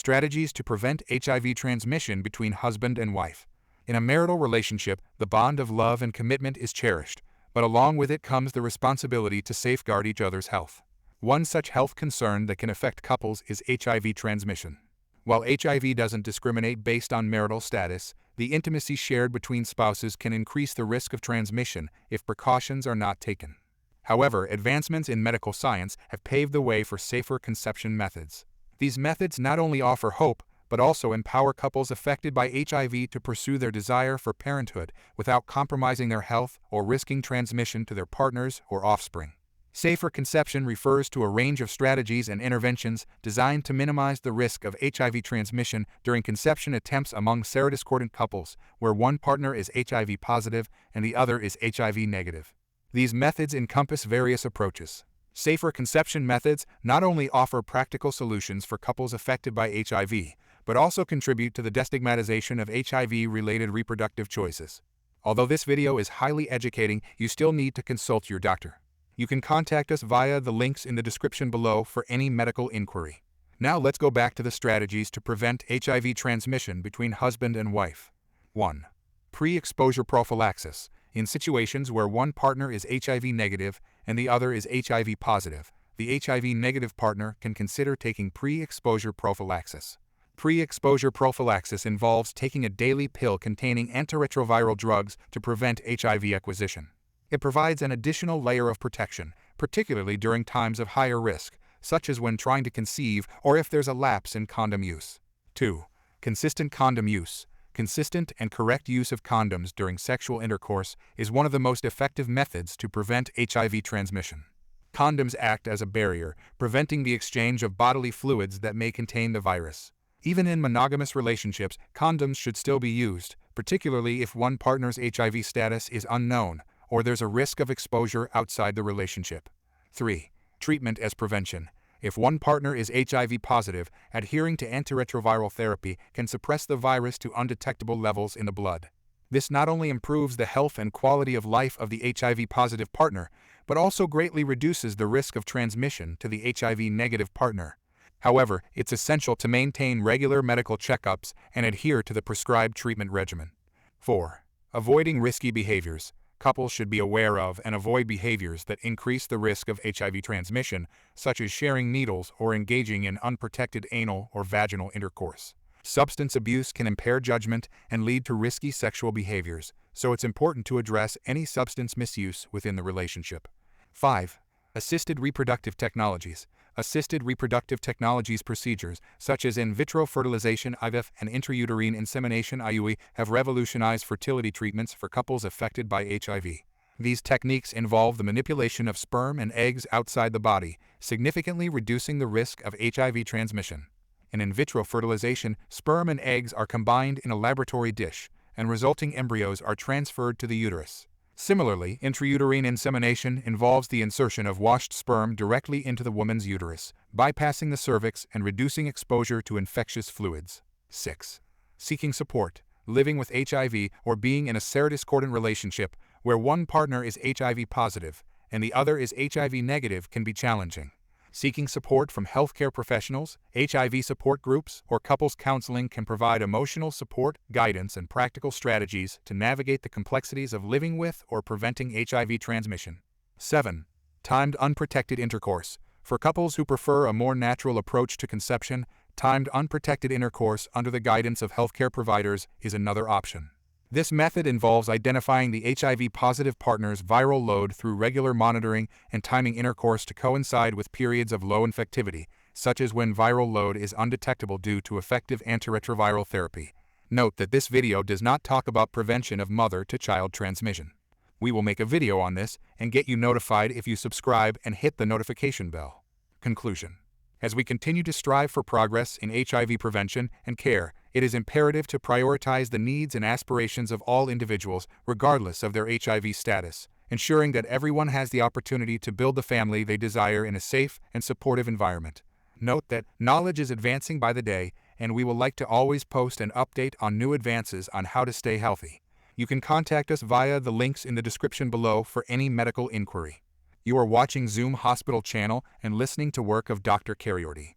Strategies to prevent HIV transmission between husband and wife. In a marital relationship, the bond of love and commitment is cherished, but along with it comes the responsibility to safeguard each other's health. One such health concern that can affect couples is HIV transmission. While HIV doesn't discriminate based on marital status, the intimacy shared between spouses can increase the risk of transmission if precautions are not taken. However, advancements in medical science have paved the way for safer conception methods. These methods not only offer hope, but also empower couples affected by HIV to pursue their desire for parenthood without compromising their health or risking transmission to their partners or offspring. Safer conception refers to a range of strategies and interventions designed to minimize the risk of HIV transmission during conception attempts among serodiscordant couples where one partner is HIV positive and the other is HIV negative. These methods encompass various approaches. Safer conception methods not only offer practical solutions for couples affected by HIV, but also contribute to the destigmatization of HIV-related reproductive choices. Although this video is highly educating, you still need to consult your doctor. You can contact us via the links in the description below for any medical inquiry. Now let's go back to the strategies to prevent HIV transmission between husband and wife. 1. Pre-exposure prophylaxis. In situations where one partner is HIV negative and the other is HIV positive, the HIV negative partner can consider taking pre-exposure prophylaxis. Pre-exposure prophylaxis involves taking a daily pill containing antiretroviral drugs to prevent HIV acquisition. It provides an additional layer of protection, particularly during times of higher risk, such as when trying to conceive or if there's a lapse in condom use. 2. Consistent condom use. Consistent and correct use of condoms during sexual intercourse is one of the most effective methods to prevent HIV transmission. Condoms act as a barrier, preventing the exchange of bodily fluids that may contain the virus. Even in monogamous relationships, condoms should still be used, particularly if one partner's HIV status is unknown or there's a risk of exposure outside the relationship. 3. Treatment as prevention. If one partner is HIV positive, adhering to antiretroviral therapy can suppress the virus to undetectable levels in the blood. This not only improves the health and quality of life of the HIV-positive partner, but also greatly reduces the risk of transmission to the HIV-negative partner. However, it's essential to maintain regular medical checkups and adhere to the prescribed treatment regimen. 4. Avoiding risky behaviors. Couples should be aware of and avoid behaviors that increase the risk of HIV transmission, such as sharing needles or engaging in unprotected anal or vaginal intercourse. Substance abuse can impair judgment and lead to risky sexual behaviors, so it's important to address any substance misuse within the relationship. 5. Assisted reproductive technologies. Assisted reproductive technologies procedures, such as in vitro fertilization (IVF) and intrauterine insemination (IUI), have revolutionized fertility treatments for couples affected by HIV. These techniques involve the manipulation of sperm and eggs outside the body, significantly reducing the risk of HIV transmission. In vitro fertilization, sperm and eggs are combined in a laboratory dish, and resulting embryos are transferred to the uterus. Similarly, intrauterine insemination involves the insertion of washed sperm directly into the woman's uterus, bypassing the cervix and reducing exposure to infectious fluids. 6. Seeking support. Living with HIV or being in a serodiscordant relationship where one partner is HIV positive and the other is HIV negative can be challenging. Seeking support from healthcare professionals, HIV support groups, or couples counseling can provide emotional support, guidance, and practical strategies to navigate the complexities of living with or preventing HIV transmission. 7. Timed unprotected intercourse. For couples who prefer a more natural approach to conception, timed unprotected intercourse under the guidance of healthcare providers is another option. This method involves identifying the HIV-positive partner's viral load through regular monitoring and timing intercourse to coincide with periods of low infectivity, such as when viral load is undetectable due to effective antiretroviral therapy. Note that this video does not talk about prevention of mother-to-child transmission. We will make a video on this and get you notified if you subscribe and hit the notification bell. Conclusion. As we continue to strive for progress in HIV prevention and care, it is imperative to prioritize the needs and aspirations of all individuals, regardless of their HIV status, ensuring that everyone has the opportunity to build the family they desire in a safe and supportive environment. Note that knowledge is advancing by the day, and we will like to always post an update on new advances on how to stay healthy. You can contact us via the links in the description below for any medical inquiry. You are watching Zoom Hospital channel and listening to work of Dr. Kayode.